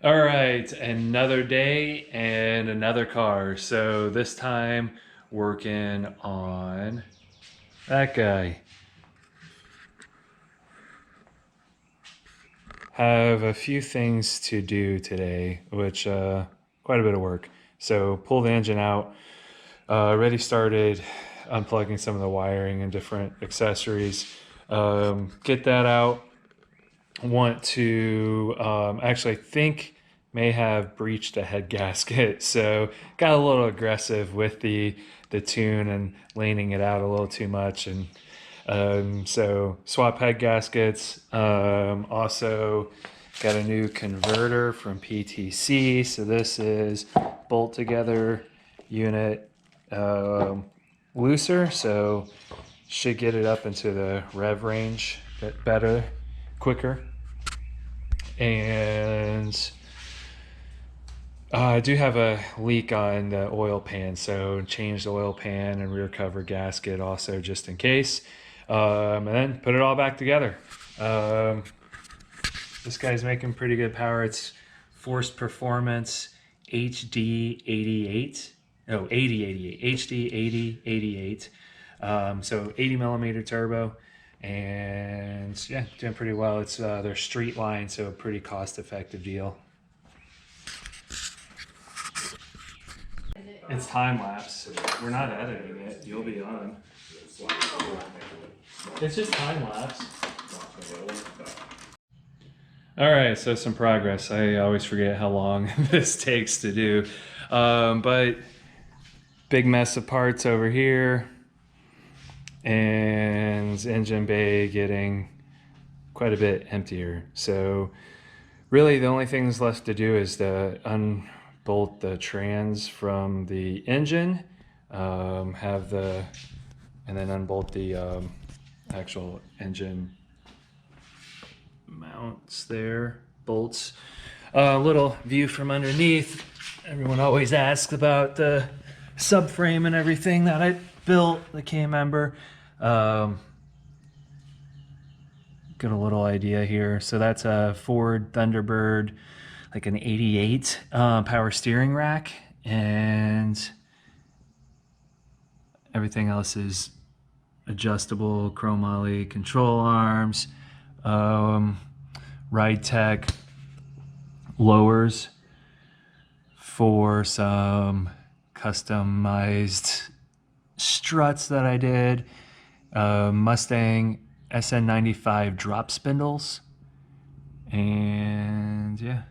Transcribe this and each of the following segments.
All right, another day and another car. So this time working on that guy. Have a few things to do today, which quite a bit of work. So pull the engine out. Already started unplugging some of the wiring and different accessories. Get that out. Want to actually I think may have breached a head gasket, so got a little aggressive with the tune and leaning it out a little too much, and so swap head gaskets. Also got a new converter from PTC, so this is bolt together unit, looser, so should get it up into the rev range a bit better, quicker. And I do have a leak on the oil pan, so change the oil pan and rear cover gasket also just in case. And then put it all back together. This guy's making pretty good power. It's Forced Performance HD88. No, 8088. HD8088. So 80 millimeter turbo. And yeah, doing pretty well. It's their street line, so a pretty cost-effective deal. It's time lapse. We're not editing it. You'll be on. It's just time lapse. All right, so some progress. I always forget how long this takes to do, but big mess of parts over here, and engine bay getting quite a bit emptier. So really the only things left to do is to unbolt the trans from the engine, and then unbolt the actual engine mounts there, bolts. A little view from underneath. Everyone always asks about the subframe and everything that I built, the K-member. Got a little idea here. So that's a Ford Thunderbird, like an 88 power steering rack, and everything else is adjustable chromoly control arms, Ride Tech lowers for some customized struts that I did, Mustang SN95 drop spindles, and yeah,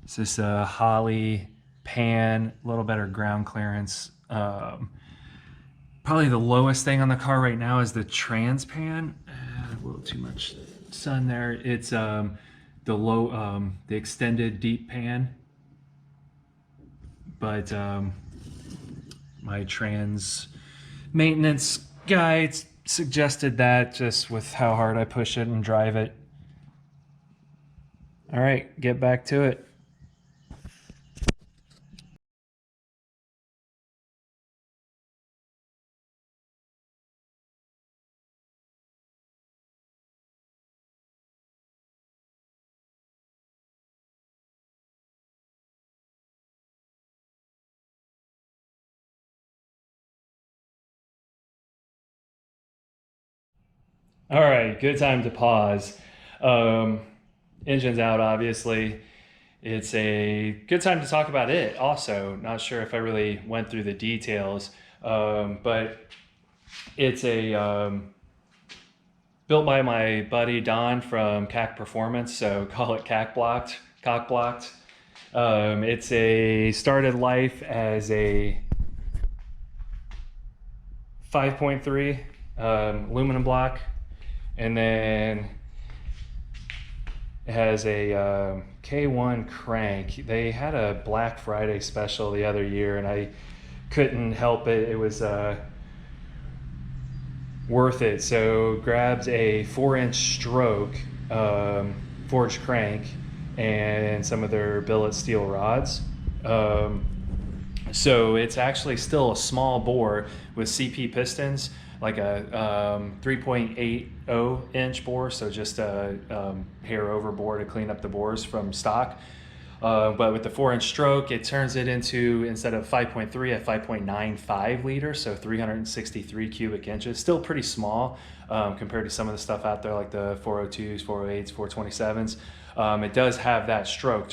it's this Holley pan, a little better ground clearance. Probably the lowest thing on the car right now is the trans pan. A little too much sun there. It's the extended deep pan, but my trans maintenance guy suggested that just with how hard I push it and drive it. All right, get back to it. All right, good time to pause. Um, Engine's out, obviously. It's a good time to talk about it also. Not sure if I really went through the details, but it's a built by my buddy Don from CAC Performance, so call it CAC Blocked, Cock Blocked. It's a started life as a 5.3 aluminum block, and then it has a K1 crank. They had a Black Friday special the other year, and I couldn't help it. It was worth it. So grabs a 4-inch stroke forged crank and some of their billet steel rods. So it's actually still a small bore with CP pistons, like a 3.80 inch bore, so just a hair over bore to clean up the bores from stock. But with the 4-inch stroke, it turns it into, instead of 5.3, a 5.95 liter, so 363 cubic inches. Still pretty small compared to some of the stuff out there like the 402s, 408s, 427s. It does have that stroke.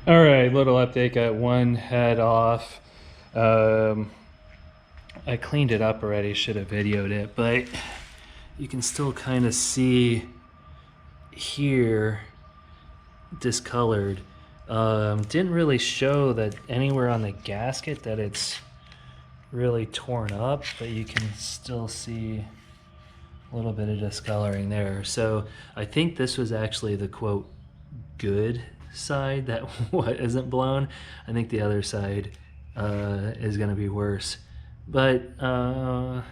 All right, little update. Got one head off. I cleaned it up already. Should have videoed it, but you can still kind of see here discolored. Didn't really show that anywhere on the gasket that it's really torn up, but you can still see a little bit of discoloring there. So I think this was actually the quote good side that what isn't blown. I think the other side is going to be worse, but not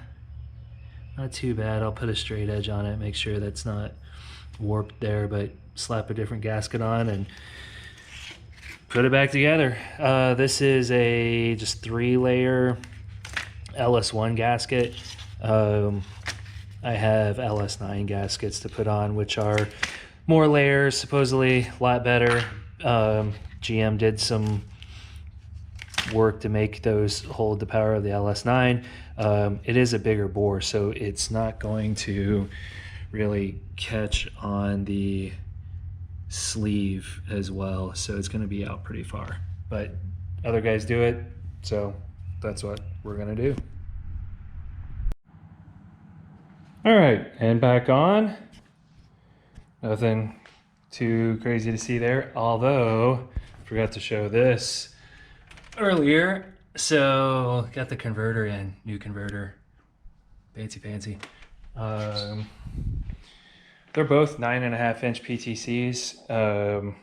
too bad. I'll put a straight edge on it, make sure that's not warped there, but slap a different gasket on and put it back together. This is a just 3-layer LS1 gasket. I have LS9 gaskets to put on, which are more layers, supposedly a lot better. GM did some work to make those hold the power of the LS9. It is a bigger bore, so it's not going to really catch on the sleeve as well, so it's going to be out pretty far. But other guys do it, so that's what we're going to do. All right, and back on. Nothing too crazy to see there, although I forgot to show this earlier. So got the converter in, new converter, fancy. They're both 9.5-inch PTCs,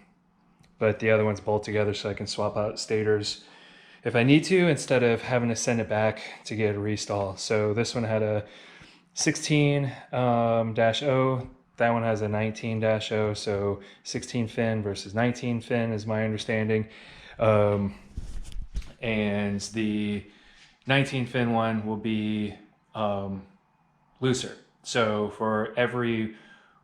but the other one's bolt together so I can swap out stators if I need to, instead of having to send it back to get a restall. So this one had a 16-0, that one has a 19-0, so 16 fin versus 19 fin is my understanding. And the 19 fin one will be looser. So for every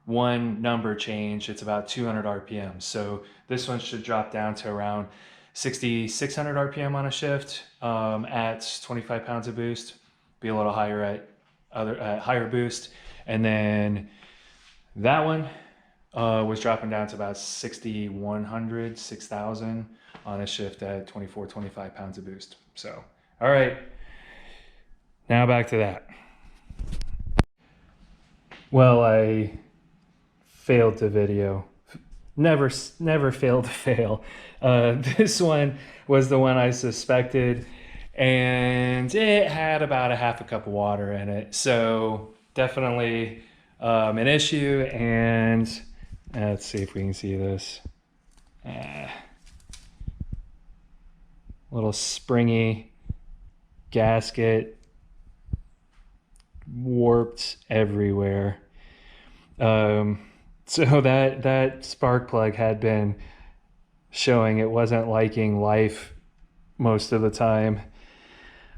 one number change, it's about 200 RPM. So this one should drop down to around 6,600 RPM on a shift at 25 pounds of boost. Be a little higher at higher boost. And then that one was dropping down to about 6,100, 6,000 on a shift at 24, 25 pounds of boost. So, all right, now back to that. Well, I failed to video. Never failed to fail. This one was the one I suspected, and it had about a half a cup of water in it. So definitely an issue. And let's see if we can see this. Little springy gasket, warped everywhere. So that spark plug had been showing it wasn't liking life most of the time.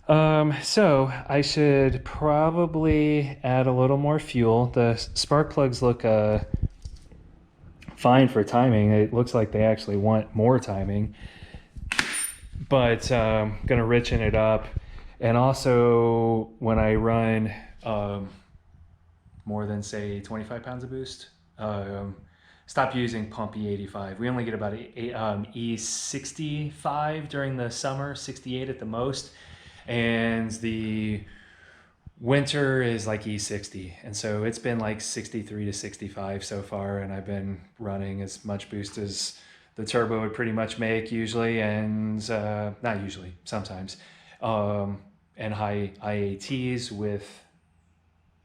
So I should probably add a little more fuel. The spark plugs look fine for timing. It looks like they actually want more timing, but gonna richen it up. And also when I run more than say 25 pounds of boost, stop using pump E85. We only get about E65 during the summer, 68 at the most. And the winter is like E60. And so it's been like 63 to 65 so far. And I've been running as much boost as the turbo would pretty much make usually. And not usually, sometimes. And high IATs with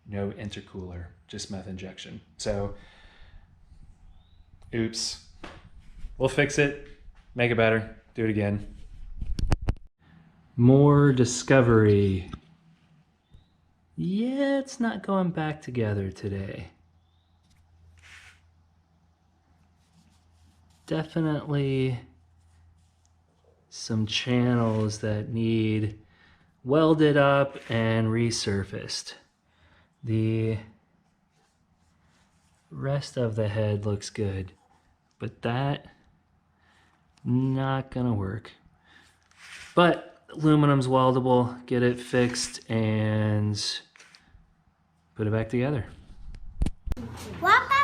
no intercooler, just meth injection. So, oops. We'll fix it, make it better, do it again. More discovery. Yeah, it's not going back together today. Definitely some channels that need welded up and resurfaced. The rest of the head looks good, but that not gonna work. But aluminum's weldable, get it fixed and put it back together. What